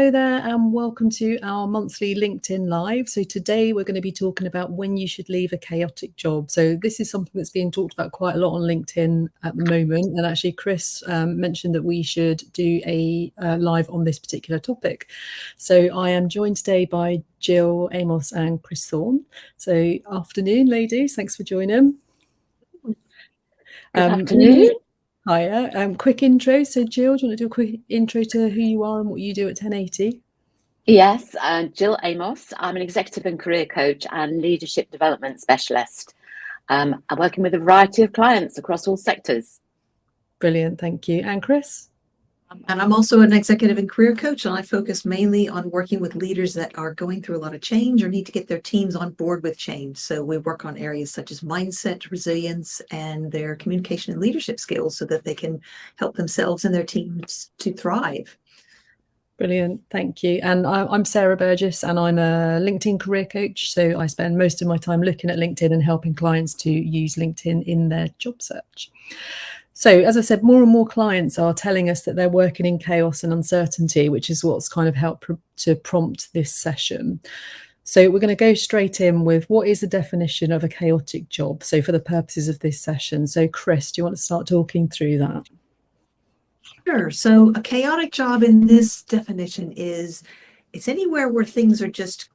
Hello there and welcome to our monthly LinkedIn Live. So today we're going to be talking about when you should leave a chaotic job. So this is something that's being talked about quite a lot on LinkedIn at the moment. And actually Chris mentioned that we should do a live on this particular topic. So I am joined today by Jill Amos and Chris Thorne. So afternoon, ladies. Thanks for joining. Good afternoon. Hiya. Quick intro. So Jill, do you want to do a quick intro to who you are and what you do at 1080? Yes, Jill Amos. I'm an executive and career coach and leadership development specialist. I'm working with a variety of clients across all sectors. Brilliant, thank you. And Chris? And I'm also an executive and career coach, and I focus mainly on working with leaders that are going through a lot of change or need to get their teams on board with change. So we work on areas such as mindset, resilience, and their communication and leadership skills so that they can help themselves and their teams to thrive. Brilliant, thank you. And I'm Sarah Burgess, and I'm a LinkedIn career coach. So I spend most of my time looking at LinkedIn and helping clients to use LinkedIn in their job search. So as I said, more and more clients are telling us that they're working in chaos and uncertainty, which is what's kind of helped to prompt this session. So we're going to go straight in with what is the definition of a chaotic job? So for the purposes of this session. So Chris, do you want to start talking through that? Sure. So a chaotic job in this definition is it's anywhere where things are just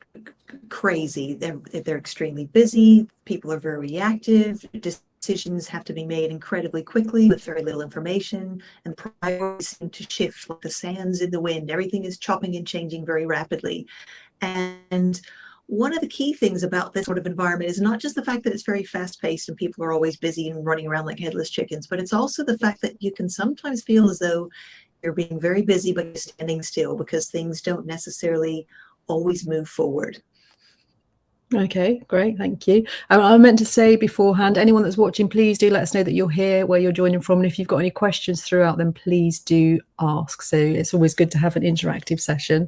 crazy. They're extremely busy. People are very reactive. Decisions have to be made incredibly quickly with very little information, and priorities seem to shift like the sands in the wind. Everything is chopping and changing very rapidly. And one of the key things about this sort of environment is not just the fact that it's very fast-paced and people are always busy and running around like headless chickens, but it's also the fact that you can sometimes feel as though you're being very busy but you're standing still because things don't necessarily always move forward. Okay, great, thank you. I meant to say beforehand, anyone that's watching, please do let us know that you're here, where you're joining from, and if you've got any questions throughout, then please do ask. So it's always good to have an interactive session.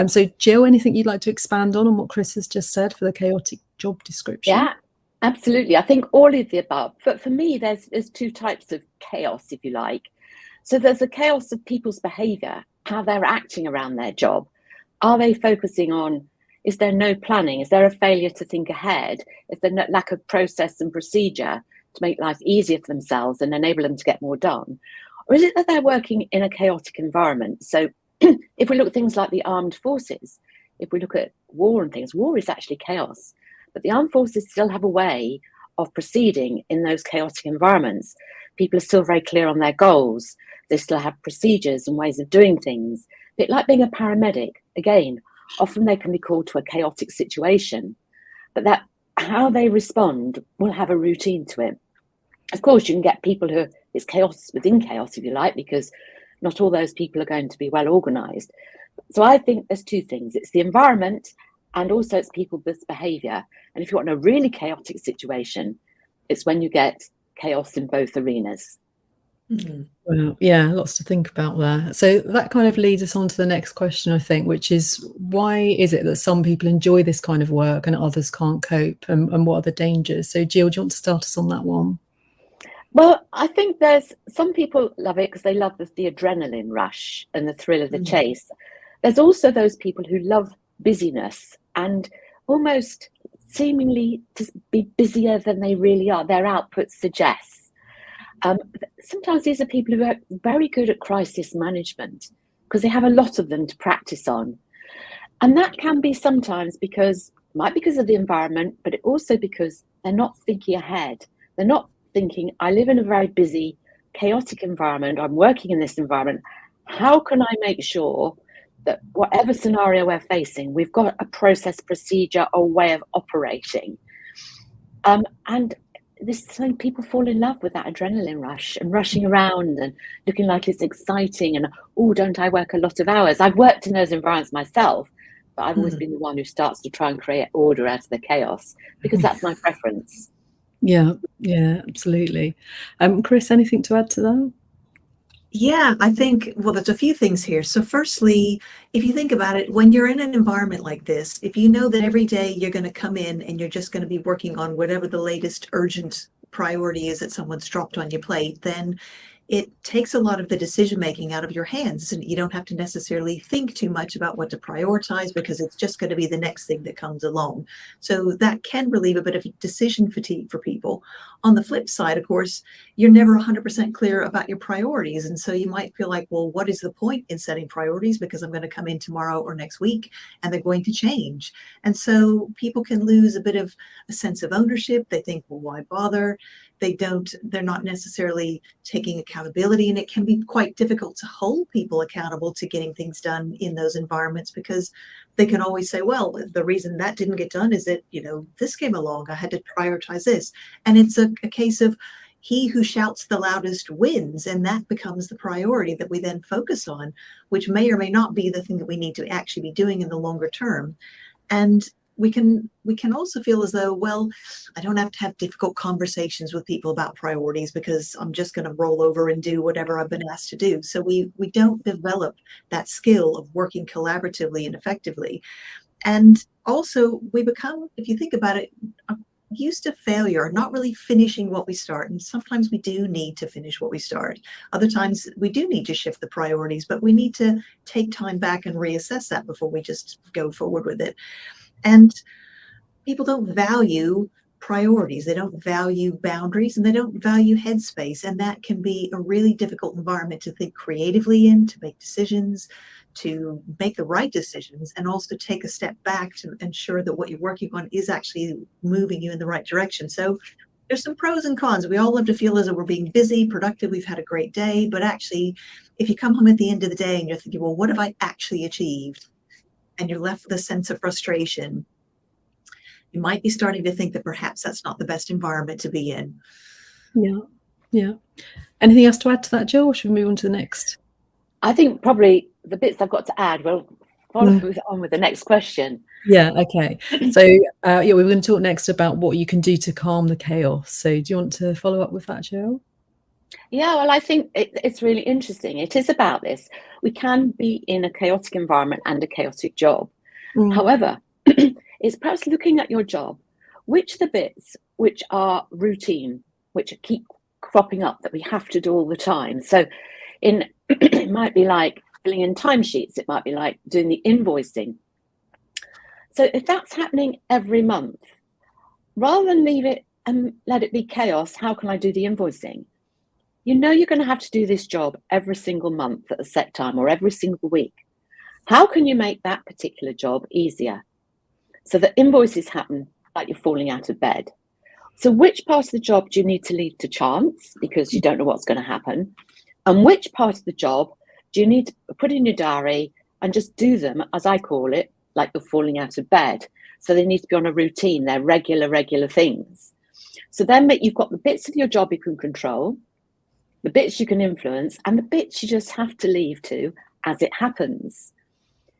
So Jill, anything you'd like to expand on what Chris has just said for the chaotic job description? Yeah, absolutely. I think all of the above. But for me, there's two types of chaos, if you like. So there's the chaos of people's behavior, how they're acting around their job. Are they focusing on, is there no planning? Is there a failure to think ahead? Is there no lack of process and procedure to make life easier for themselves and enable them to get more done? Or is it that they're working in a chaotic environment? So if we look at things like the armed forces, if we look at war and things, war is actually chaos. But the armed forces still have a way of proceeding in those chaotic environments. People are still very clear on their goals. They still have procedures and ways of doing things. A bit like being a paramedic, again, often they can be called to a chaotic situation, but that how they respond will have a routine to it. Of course, you can get people who it's chaos within chaos, if you like, because not all those people are going to be well organized. So I think there's two things. It's the environment and also it's people's behavior. And if you want a really chaotic situation, it's when you get chaos in both arenas. Mm-hmm. Well, yeah, lots to think about there. So that kind of leads us on to the next question, I think, which is why is it that some people enjoy this kind of work and others can't cope, and what are the dangers? So Jill, do you want to start us on that one? Well, I think there's some people love it because they love the adrenaline rush and the thrill of the chase. There's also those people who love busyness and almost seemingly to be busier than they really are. Their output suggests. Sometimes these are people who are very good at crisis management because they have a lot of them to practice on. And that can be sometimes because of the environment, but also because they're not thinking ahead. They're not thinking, I live in a very busy, chaotic environment. I'm working in this environment. How can I make sure that whatever scenario we're facing, we've got a process, procedure, or way of operating? And this thing, people fall in love with that adrenaline rush and rushing around and looking like it's exciting and, oh, don't I work a lot of hours? I've worked in those environments myself, but I've always been the one who starts to try and create order out of the chaos because that's my preference. Yeah, absolutely. Chris, anything to add to that? Yeah, I think, well, there's a few things here. So firstly, if you think about it, when you're in an environment like this, if you know that every day you're going to come in and you're just going to be working on whatever the latest urgent priority is that someone's dropped on your plate, then it takes a lot of the decision making out of your hands, and you don't have to necessarily think too much about what to prioritize because it's just going to be the next thing that comes along. So that can relieve a bit of decision fatigue for people. On the flip side, of course, you're never 100% clear about your priorities. And so you might feel like, well, what is the point in setting priorities? Because I'm going to come in tomorrow or next week and they're going to change. And so people can lose a bit of a sense of ownership. They think, well, why bother? They're not necessarily taking accountability, and it can be quite difficult to hold people accountable to getting things done in those environments, because they can always say, well, the reason that didn't get done is that, this came along, I had to prioritize this. And it's a case of he who shouts the loudest wins, and that becomes the priority that we then focus on, which may or may not be the thing that we need to actually be doing in the longer term. And we can also feel as though, well, I don't have to have difficult conversations with people about priorities because I'm just going to roll over and do whatever I've been asked to do. So we don't develop that skill of working collaboratively and effectively. And also we become, if you think about it, used to failure, not really finishing what we start. And sometimes we do need to finish what we start. Other times we do need to shift the priorities, but we need to take time back and reassess that before we just go forward with it. And people don't value priorities. They don't value boundaries, and they don't value headspace. And that can be a really difficult environment to think creatively in, to make decisions, to make the right decisions, and also take a step back to ensure that what you're working on is actually moving you in the right direction. So there's some pros and cons. We all love to feel as though we're being busy, productive, we've had a great day. But actually, if you come home at the end of the day and you're thinking, well, what have I actually achieved? And you're left with a sense of frustration, you might be starting to think that perhaps that's not the best environment to be in. Yeah. Anything else to add to that, Jill, or should we move on to the next? I think probably the bits I've got to add, we'll follow on with the next question. Yeah, okay. So we're going to talk next about what you can do to calm the chaos. So do you want to follow up with that, Jill? Yeah, well, I think it's really interesting. It is about this. We can be in a chaotic environment and a chaotic job. However, it's perhaps looking at your job, which are the bits which are routine, which keep cropping up that we have to do all the time. So it might be like filling in timesheets. It might be like doing the invoicing. So if that's happening every month, rather than leave it and let it be chaos, how can I do the invoicing? You're going to have to do this job every single month at a set time or every single week. How can you make that particular job easier so that invoices happen like you're falling out of bed? So which part of the job do you need to leave to chance because you don't know what's going to happen? And which part of the job do you need to put in your diary and just do them, as I call it, like you're falling out of bed? So they need to be on a routine. They're regular things. So then you've got the bits of your job you can control, the bits you can influence, and the bits you just have to leave to as it happens,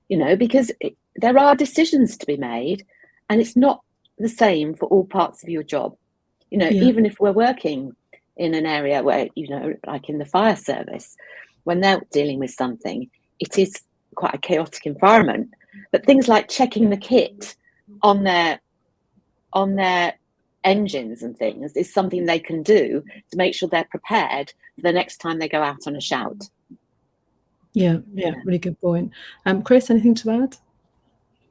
because there are decisions to be made, and it's not the same for all parts of your job. Even if we're working in an area where, like in the fire service, when they're dealing with something, it is quite a chaotic environment. But things like checking the kit on their engines and things is something they can do to make sure they're prepared for the next time they go out on a shout. Yeah, really good point. Chris, anything to add?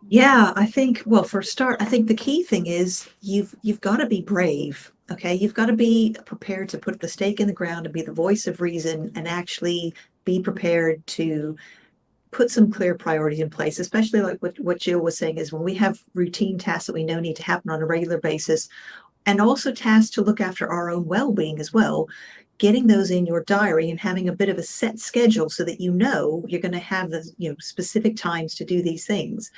Yeah, I think, well, for a start, I think the key thing is you've got to be brave. Okay, you've got to be prepared to put the stake in the ground and be the voice of reason, and actually be prepared to put some clear priorities in place, especially like what Jill was saying is when we have routine tasks that we know need to happen on a regular basis, and also tasks to look after our own well-being as well, getting those in your diary and having a bit of a set schedule so that you're going to have the specific times to do these things.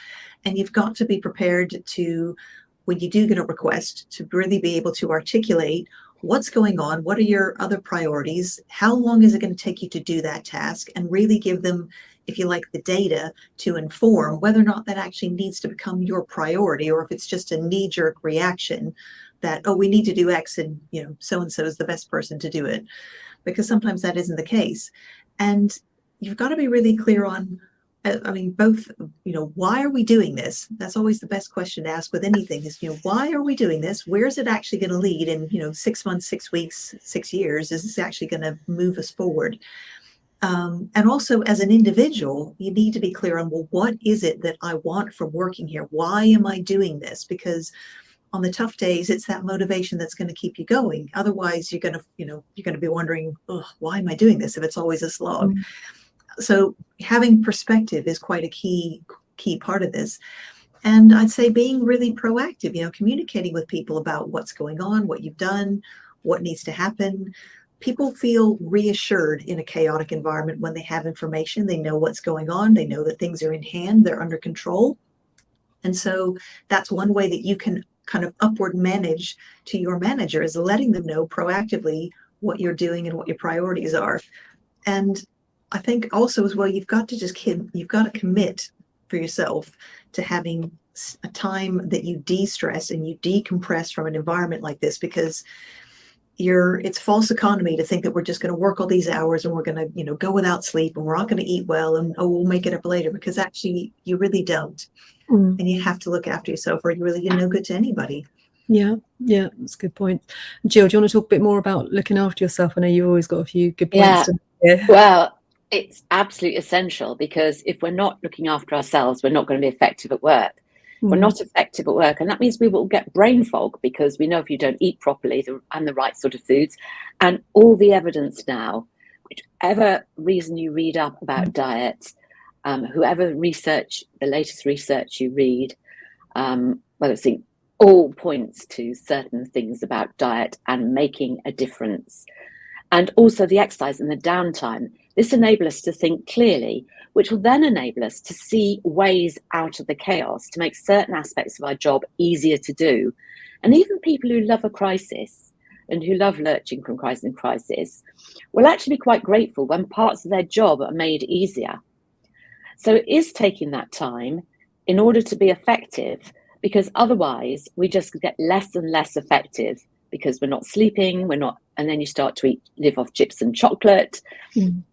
And you've got to be prepared to, when you do get a request, to really be able to articulate what's going on, what are your other priorities, how long is it going to take you to do that task, and really give them, if you like, the data to inform whether or not that actually needs to become your priority, or if it's just a knee-jerk reaction that, oh, we need to do X and so-and-so is the best person to do it, because sometimes that isn't the case. And you've got to be really clear on I mean, both, why are we doing this? That's always the best question to ask with anything is, why are we doing this? Where is it actually going to lead in, 6 months, 6 weeks, 6 years? Is this actually going to move us forward? And also as an individual, you need to be clear on, well, what is it that I want from working here? Why am I doing this? Because on the tough days, it's that motivation that's going to keep you going. Otherwise, you're going to be wondering, oh, why am I doing this if it's always a slog? So having perspective is quite a key part of this. And I'd say being really proactive, communicating with people about what's going on, what you've done, what needs to happen. People feel reassured in a chaotic environment when they have information. They know what's going on. They know that things are in hand. They're under control. And so that's one way that you can kind of upward manage to your manager, is letting them know proactively what you're doing and what your priorities are. And I think also as well, you've got to commit for yourself to having a time that you de-stress and you decompress from an environment like this, because it's false economy to think that we're just going to work all these hours and we're going to go without sleep and we're not going to eat well and we'll make it up later, because actually you really don't. And you have to look after yourself, or you're really no good to anybody. Yeah, that's a good point. Jill, do you want to talk a bit more about looking after yourself? I know you've always got a few good points. Well, it's absolutely essential, because if we're not looking after ourselves, we're not going to be effective at work. We're not effective at work, and that means we will get brain fog, because we know if you don't eat properly and the right sort of foods, and all the evidence now, whichever reason you read up about diet, whoever research, the latest research you read, whether it's all points to certain things about diet and making a difference. And also the exercise and the downtime. This enables us to think clearly, which will then enable us to see ways out of the chaos, to make certain aspects of our job easier to do. And even people who love a crisis and who love lurching from crisis to crisis will actually be quite grateful when parts of their job are made easier. So it is taking that time in order to be effective, because otherwise we just get less and less effective, because we're not sleeping, and then you start to live off chips and chocolate,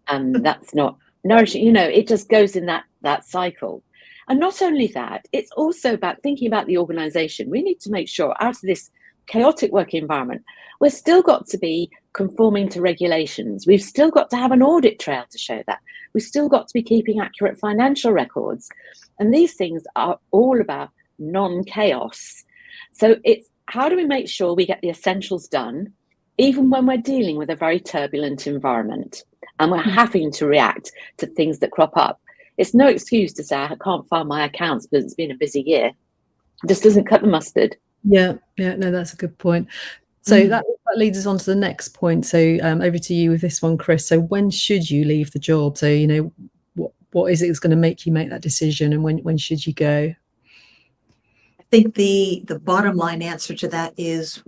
and that's not nourishing. It just goes in that cycle. And not only that, it's also about thinking about the organization. We need to make sure out of this chaotic working environment, we've still got to be conforming to regulations. We've still got to have an audit trail to show that. We've still got to be keeping accurate financial records. And these things are all about non-chaos. So it's, how do we make sure we get the essentials done, even when we're dealing with a very turbulent environment and we're having to react to things that crop up? It's no excuse to say, I can't file my accounts because it's been a busy year. It just doesn't cut the mustard. No, that's a good point. So that leads us on to the next point. So over to you with this one, Chris. So when should you leave the job? So, what is it that's going to make you make that decision, and when should you go? I think the bottom line answer to that is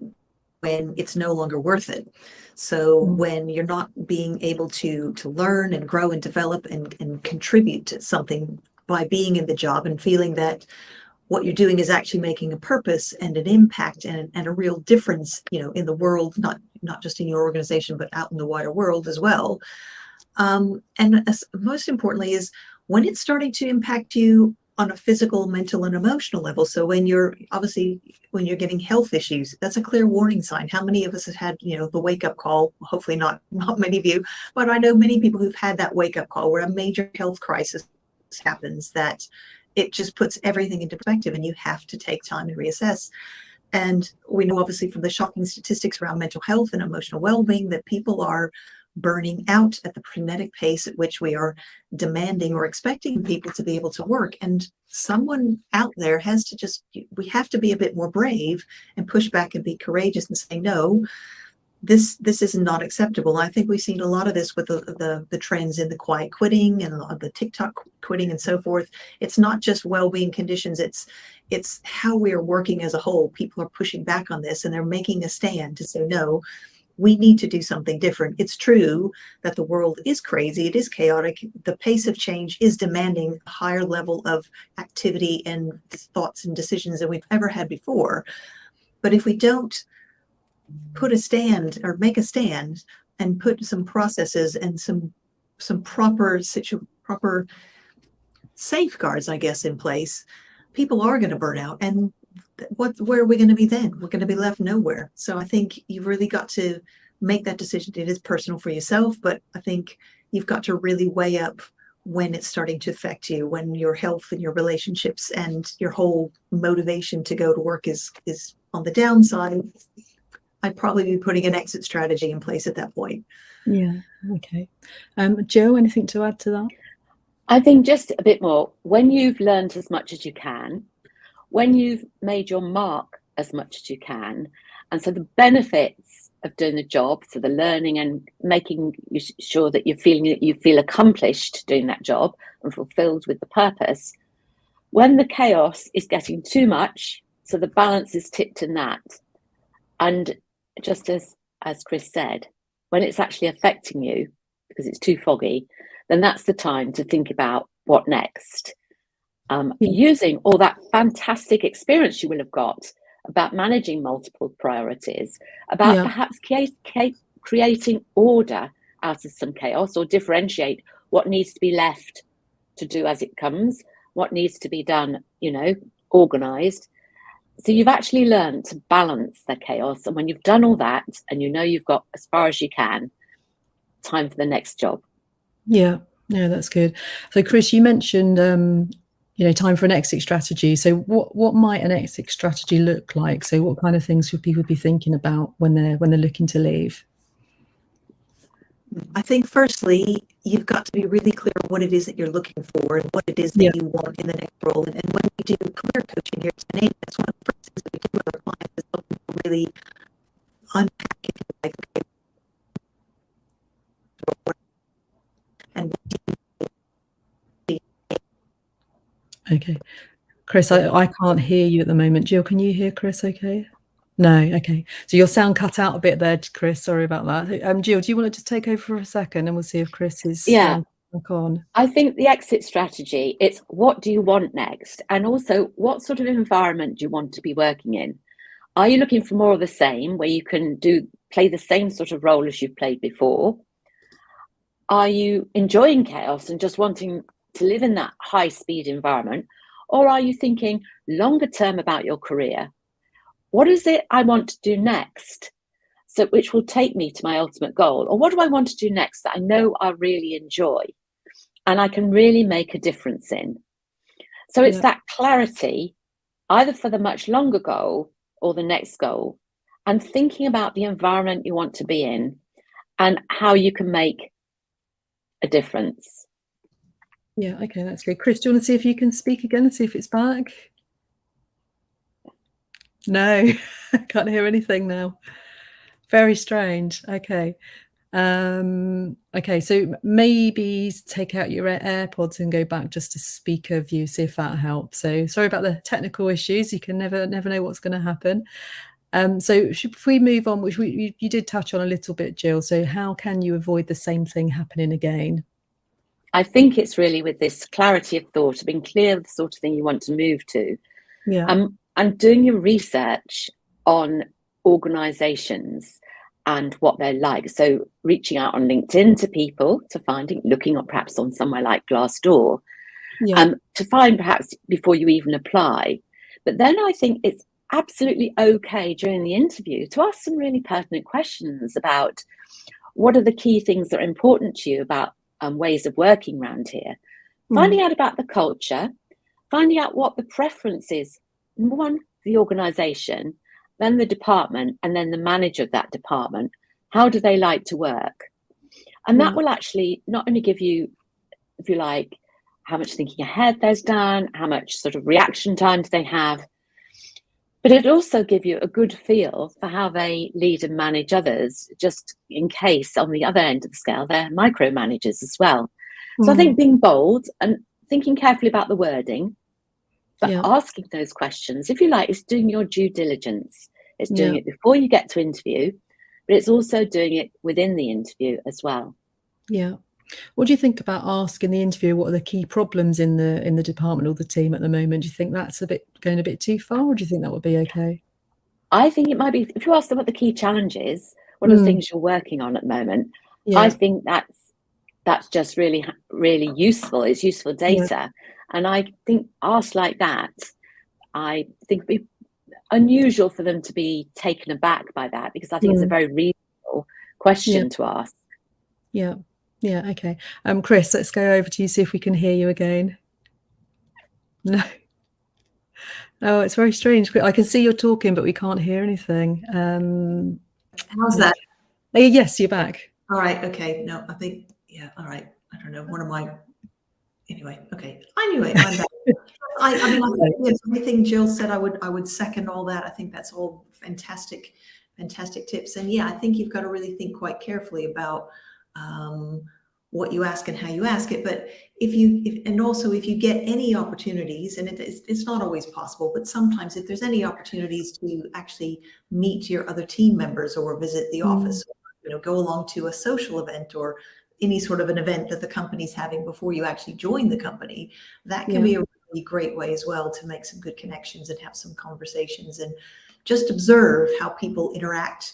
when it's no longer worth it. So when you're not being able to learn and grow and develop and contribute to something by being in the job and feeling that what you're doing is actually making a purpose and an impact and a real difference, in the world, not just in your organization, but out in the wider world as well. And most importantly is when it's starting to impact you on a physical, mental, and emotional level. So when you're getting health issues, that's a clear warning sign. How many of us have had, the wake-up call? Hopefully not many of you, but I know many people who've had that wake-up call where a major health crisis happens, that it just puts everything into perspective and you have to take time and reassess. And we know obviously from the shocking statistics around mental health and emotional well-being that people are burning out at the frenetic pace at which we are demanding or expecting people to be able to work. And someone out there we have to be a bit more brave and push back and be courageous and say, no, this is not acceptable. I think we've seen a lot of this with the trends in the quiet quitting and the TikTok quitting and so forth. It's not just well-being conditions, it's how we are working as a whole. People are pushing back on this and they're making a stand to say, no, we need to do something different. It's true that the world is crazy, it is chaotic. The pace of change is demanding a higher level of activity and thoughts and decisions than we've ever had before. But if we don't put a stand or make a stand and put some processes and some proper safeguards, I guess, in place, people are going to burn out. And where are we going to be then? We're going to be left nowhere. So I think you've really got to make that decision. It is personal for yourself, but I think you've got to really weigh up when it's starting to affect you, when your health and your relationships and your whole motivation to go to work is on the downside. I'd probably be putting an exit strategy in place at that point. Yeah. Okay. Jo, anything to add to that? I think just a bit more. When you've learned as much as you can, when you've made your mark as much as you can, and so the benefits of doing the job, so the learning and making sure that you feel accomplished doing that job and fulfilled with the purpose, when the chaos is getting too much, so the balance is tipped in that, and just as Chris said, when it's actually affecting you because it's too foggy, then that's the time to think about what next. Using all that fantastic experience you will have got about managing multiple priorities, about perhaps creating order out of some chaos, or differentiate what needs to be left to do as it comes, what needs to be done, organized. So you've actually learned to balance the chaos. And when you've done all that and you've got as far as you can, time for the next job. Yeah, that's good. So Chris, you mentioned time for an exit strategy. So what might an exit strategy look like? So what kind of things should people be thinking about when they're looking to leave? I think firstly, you've got to be really clear what it is that you're looking for and what it is that you want in the next role. And when we do career coaching here today, that's one of the first things that we do with our clients, is help people really unpack it, like, and okay. Chris, I can't hear you at the moment. Jill, can you hear Chris okay? No, okay. So your sound cut out a bit there, Chris. Sorry about that. Jill, do you want to just take over for a second and we'll see if Chris is back on? I think the exit strategy, it's what do you want next? And also, what sort of environment do you want to be working in? Are you looking for more of the same, where you can play the same sort of role as you've played before? Are you enjoying chaos and just wanting to live in that high-speed environment? Or are you thinking longer term about your career? What is it I want to do next, so which will take me to my ultimate goal? Or what do I want to do next that I know I really enjoy and I can really make a difference in? So it's that clarity, either for the much longer goal or the next goal, and thinking about the environment you want to be in and how you can make a difference. Yeah, okay, that's good. Chris, do you want to see if you can speak again and see if it's back? No, can't hear anything now. Very strange. Okay. Okay, so maybe take out your AirPods and go back just to speaker view, see if that helps. So sorry about the technical issues. You can never know what's going to happen. So if we move on, which you did touch on a little bit, Jill. So how can you avoid the same thing happening again? I think it's really with this clarity of thought, of being clear of the sort of thing you want to move to. Yeah. And doing your research on organizations and what they're like. So reaching out on LinkedIn to people, looking at perhaps on somewhere like Glassdoor, to find perhaps before you even apply. But then I think it's absolutely okay during the interview to ask some really pertinent questions about what are the key things that are important to you about ways of working around here, finding out about the culture, finding out what the preference is. Number one, the organization, then the department, and then the manager of that department. How do they like to work? And that will actually not only give you, if you like, how much thinking ahead there's done, how much sort of reaction time do they have, but it also give you a good feel for how they lead and manage others, just in case on the other end of the scale, they're micromanagers as well. So I think being bold and thinking carefully about the wording, but asking those questions, if you like, is doing your due diligence. It's doing it before you get to interview, but it's also doing it within the interview as well. Yeah. What do you think about asking the interviewer what are the key problems in the department or the team at the moment? Do you think that's going a bit too far, or do you think that would be okay? I think it might be, if you ask them what the key challenge is, what are the things you're working on at the moment? I think that's just really, really useful. It's useful data. And I think asked like that, I think it'd be unusual for them to be taken aback by that, because I think it's a very reasonable question to ask. Yeah. Yeah. Okay. Chris, let's go over to you, see if we can hear you again. No. Oh, it's very strange. I can see you're talking, but we can't hear anything. How's that? Yes, you're back. All right. Okay. No, I think, yeah. All right. I don't know. One of my, anyway. Okay. Anyway, I'm back. I mean, I think yes, everything Jill said, I would second all that. I think that's all fantastic tips. And yeah, I think you've got to really think quite carefully about what you ask and how you ask it. But if you get any opportunities, and it's not always possible, but sometimes if there's any opportunities to actually meet your other team members or visit the office, go along to a social event or any sort of an event that the company's having before you actually join the company, that can be a really great way as well to make some good connections and have some conversations and just observe how people interact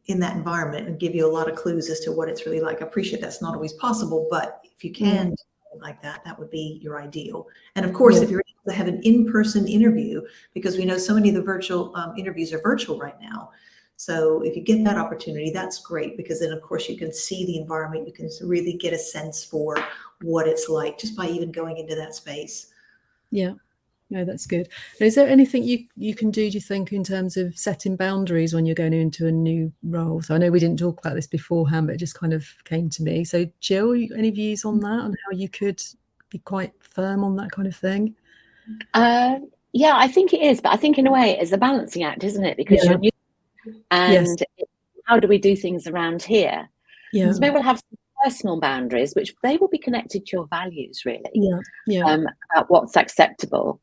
in that environment, and give you a lot of clues as to what it's really like. I appreciate that's not always possible, but if you can do something like that, that would be your ideal. And of course, if you're able to have an in-person interview, because we know so many of the virtual interviews are virtual right now. So if you get that opportunity, that's great, because then of course you can see the environment, you can really get a sense for what it's like just by even going into that space. Yeah. No, that's good. Is there anything you can do you think, in terms of setting boundaries when you're going into a new role? So I know we didn't talk about this beforehand, but it just kind of came to me. So Jill, any views on that, on how you could be quite firm on that kind of thing? Yeah, I think it is, but I think in a way it's a balancing act, isn't it? Because you're new, and how do we do things around here? Yeah. And so maybe we'll have some personal boundaries, which they will be connected to your values, really. About what's acceptable.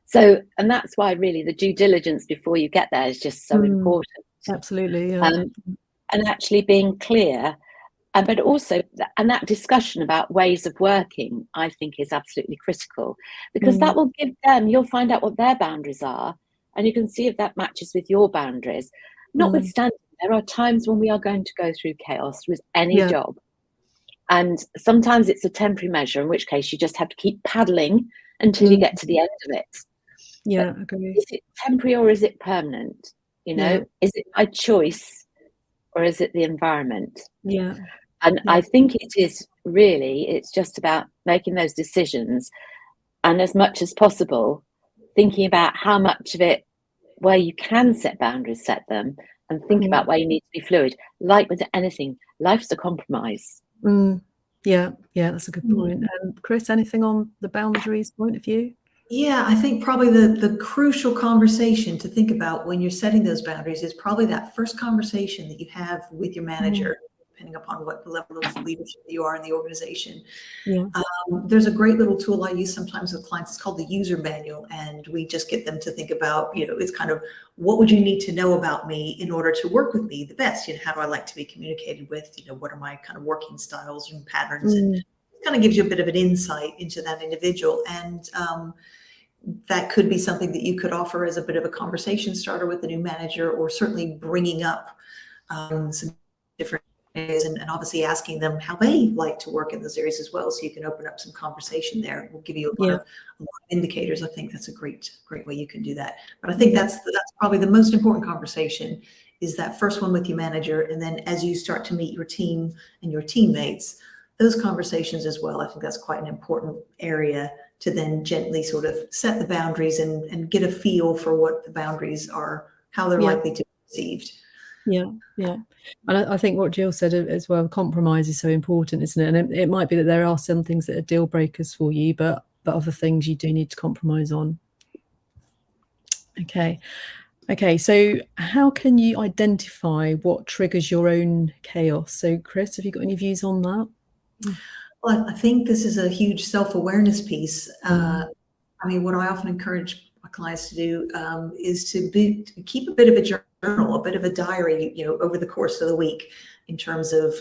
So, and that's why really the due diligence before you get there is just so important. Absolutely. And actually being clear, but also, and that discussion about ways of working, I think is absolutely critical, because that will give them, you'll find out what their boundaries are, and you can see if that matches with your boundaries. Notwithstanding, there are times when we are going to go through chaos with any job. And sometimes it's a temporary measure, in which case you just have to keep paddling until you get to the end of it. Yeah, I agree. Is it temporary or is it permanent? Is it by choice or is it the environment? Yeah. And I think it is really, it's just about making those decisions, and as much as possible, thinking about how much of it, where you can set boundaries, set them, and think about where you need to be fluid. Like with anything, life's a compromise. Yeah, that's a good point. Chris, anything on the boundaries point of view? Yeah, I think probably the crucial conversation to think about when you're setting those boundaries is probably that first conversation that you have with your manager, depending upon what level of leadership you are in the organization. There's a great little tool I use sometimes with clients. It's called the user manual, and we just get them to think about, it's kind of, what would you need to know about me in order to work with me the best? How do I like to be communicated with? What are my kind of working styles and patterns? And it kind of gives you a bit of an insight into that individual. And that could be something that you could offer as a bit of a conversation starter with the new manager, or certainly bringing up some different areas, and obviously asking them how they like to work in those areas as well. So you can open up some conversation there. It will give you a lot of indicators. I think that's a great way you can do that. But I think that's probably the most important conversation, is that first one with your manager. And then as you start to meet your team and your teammates, those conversations as well. I think that's quite an important area to then gently sort of set the boundaries and get a feel for what the boundaries are, how they're likely to be received. Yeah. And I think what Jill said as well, compromise is so important, isn't it? And it might be that there are some things that are deal breakers for you, but other things you do need to compromise on. Okay, so how can you identify what triggers your own chaos? So Chris, have you got any views on that? Well, I think this is a huge self-awareness piece. I mean, what I often encourage my clients to do is to keep a bit of a journal, a bit of a diary, over the course of the week, in terms of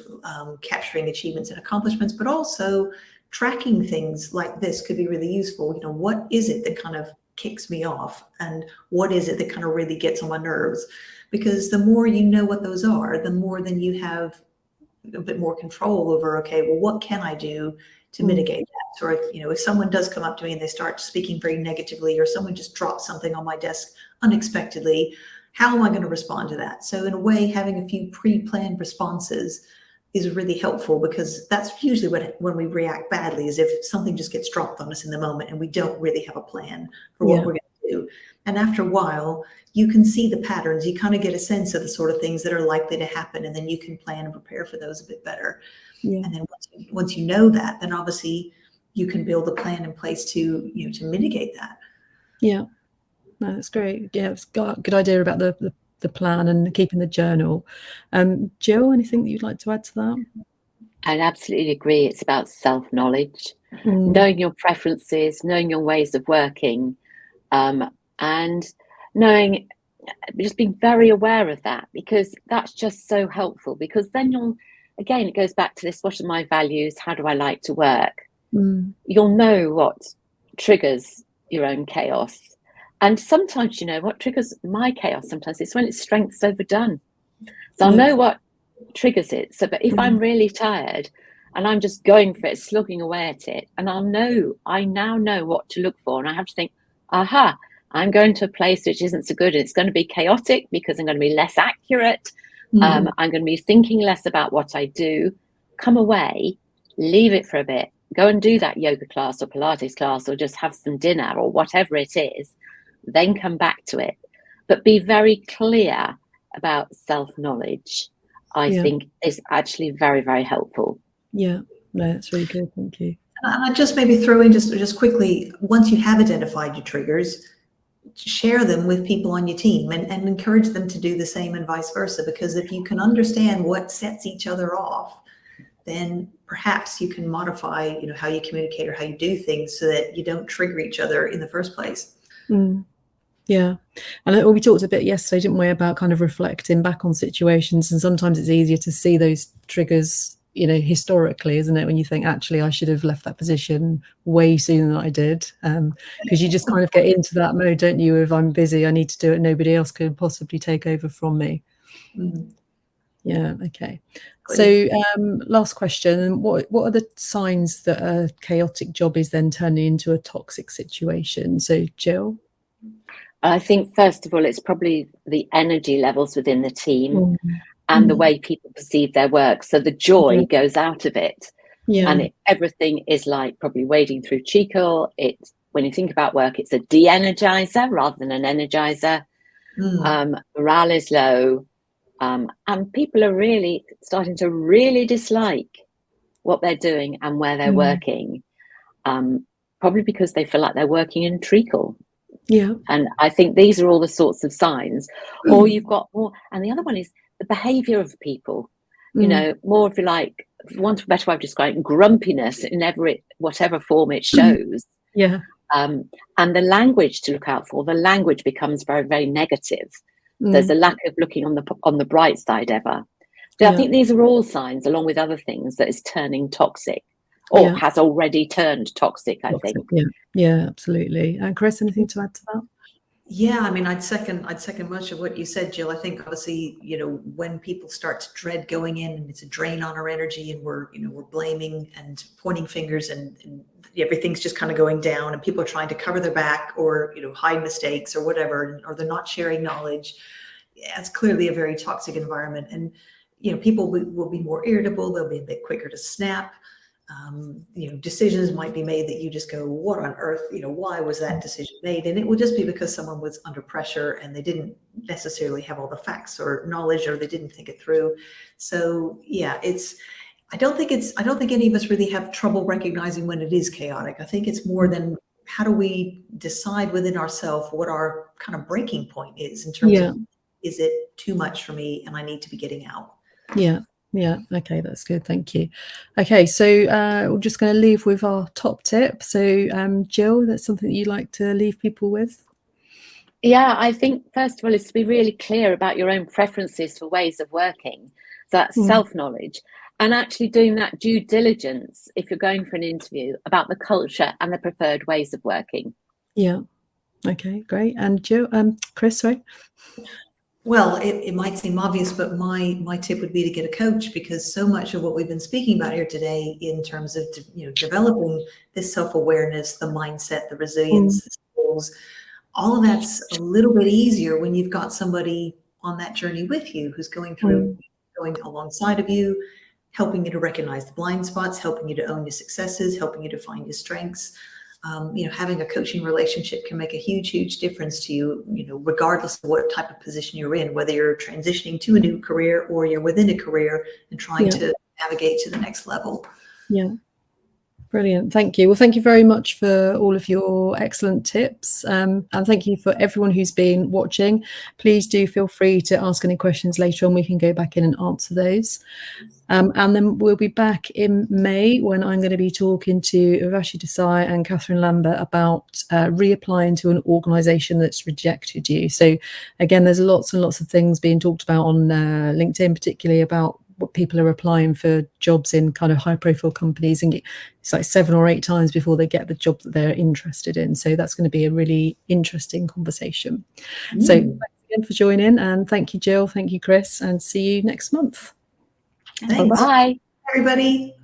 capturing achievements and accomplishments, but also tracking things like this could be really useful. What is it that kind of kicks me off, and what is it that kind of really gets on my nerves? Because the more you know what those are, the more then you have a bit more control over, okay, well, what can I do to mitigate that. Or if someone does come up to me and they start speaking very negatively, or someone just drops something on my desk unexpectedly, how am I going to respond to that? So in a way, having a few pre-planned responses is really helpful, because that's usually when we react badly, is if something just gets dropped on us in the moment and we don't really have a plan for what we're going to do. And after a while, you can see the patterns. You kind of get a sense of the sort of things that are likely to happen, and then you can plan and prepare for those a bit better. And then once you know that, then obviously you can build a plan in place to mitigate that. Yeah, no, that's great. Yeah, it's got a good idea about the plan and keeping the journal. Jill, anything that you'd like to add to that? I absolutely agree. It's about self-knowledge, knowing your preferences, knowing your ways of working, and knowing, just being very aware of that, because that's just so helpful. Because then again, it goes back to this: what are my values? How do I like to work? You'll know what triggers your own chaos. And sometimes, what triggers my chaos sometimes is when it's strengths overdone. So I'll know what triggers it. So, but if I'm really tired and I'm just going for it, slugging away at it, and I now know what to look for. And I have to think, aha, I'm going to a place which isn't so good. It's going to be chaotic because I'm going to be less accurate. I'm going to be thinking less about what I do. Come away, leave it for a bit, go and do that yoga class or Pilates class, or just have some dinner or whatever it is, then come back to it. But be very clear about self-knowledge, I think, is actually very, very helpful. Yeah, no, that's really good. Thank you. And I just maybe throw in just quickly, once you have identified your triggers, share them with people on your team and encourage them to do the same, and vice versa. Because if you can understand what sets each other off, then perhaps you can modify, how you communicate or how you do things so that you don't trigger each other in the first place. Yeah. And we talked a bit yesterday, didn't we, about kind of reflecting back on situations. And sometimes it's easier to see those triggers, historically, isn't it? When you think, actually, I should have left that position way sooner than I did. Because you just kind of get into that mode, don't you? If I'm busy, I need to do it. Nobody else could possibly take over from me. Yeah. Okay. So last question. What are the signs that a chaotic job is then turning into a toxic situation? So Jill? I think, first of all, it's probably the energy levels within the team and the way people perceive their work. So the joy goes out of it. And everything is like probably wading through treacle. When you think about work, it's a de-energizer rather than an energizer. Morale is low. And people are really starting to really dislike what they're doing and where they're working. Probably because they feel like they're working in treacle. Yeah. And I think these are all the sorts of signs. Or you've got more, and the other one is the behavior of people, more, if you like, for want of a better way of describing, grumpiness in whatever form it shows. And the language to look out for, the language becomes very, very negative. There's a lack of looking on the bright side ever. So I think these are all signs, along with other things, that is turning toxic, or has already turned toxic, I think. Yeah, absolutely. And Chris, anything to add to that? Yeah, I mean, I'd second much of what you said, Jill. I think obviously, when people start to dread going in, and it's a drain on our energy, and we're blaming and pointing fingers, and everything's just kind of going down, and people are trying to cover their back, or hide mistakes or whatever, or they're not sharing knowledge. Yeah, it's clearly a very toxic environment, and people will be more irritable. They'll be a bit quicker to snap. Decisions might be made that you just go, what on earth, why was that decision made? And it will just be because someone was under pressure and they didn't necessarily have all the facts or knowledge, or they didn't think it through. So yeah, I don't think any of us really have trouble recognizing when it is chaotic. I think it's more than, how do we decide within ourselves what our kind of breaking point is in terms of, is it too much for me and I need to be getting out? Yeah. Okay, that's good. Thank you. Okay, so we're just going to leave with our top tip. So Jill, that's something that you'd like to leave people with? Yeah, I think, first of all, is to be really clear about your own preferences for ways of working. So that's self-knowledge, and actually doing that due diligence, if you're going for an interview, about the culture and the preferred ways of working. Yeah. Okay, great. And Jill, Chris, sorry. Well, it might seem obvious, but my tip would be to get a coach, because so much of what we've been speaking about here today in terms of developing this self-awareness, the mindset, the resilience, the skills, all of that's a little bit easier when you've got somebody on that journey with you who's going alongside of you, helping you to recognize the blind spots, helping you to own your successes, helping you to find your strengths. Having a coaching relationship can make a huge difference to you, regardless of what type of position you're in, whether you're transitioning to a new career or you're within a career and trying to navigate to the next level. Yeah. Brilliant. Thank you. Well, thank you very much for all of your excellent tips. And thank you for everyone who's been watching. Please do feel free to ask any questions later on. We can go back in and answer those. And then we'll be back in May, when I'm going to be talking to Urvashi Desai and Catherine Lambert about reapplying to an organisation that's rejected you. So again, there's lots and lots of things being talked about on LinkedIn, particularly about what people are applying for jobs in kind of high profile companies, and it's like 7 or 8 times before they get the job that they're interested in. So that's going to be a really interesting conversation. So thanks again for joining, and thank you, Jill. Thank you, Chris, and see you next month. Thanks. Bye, everybody.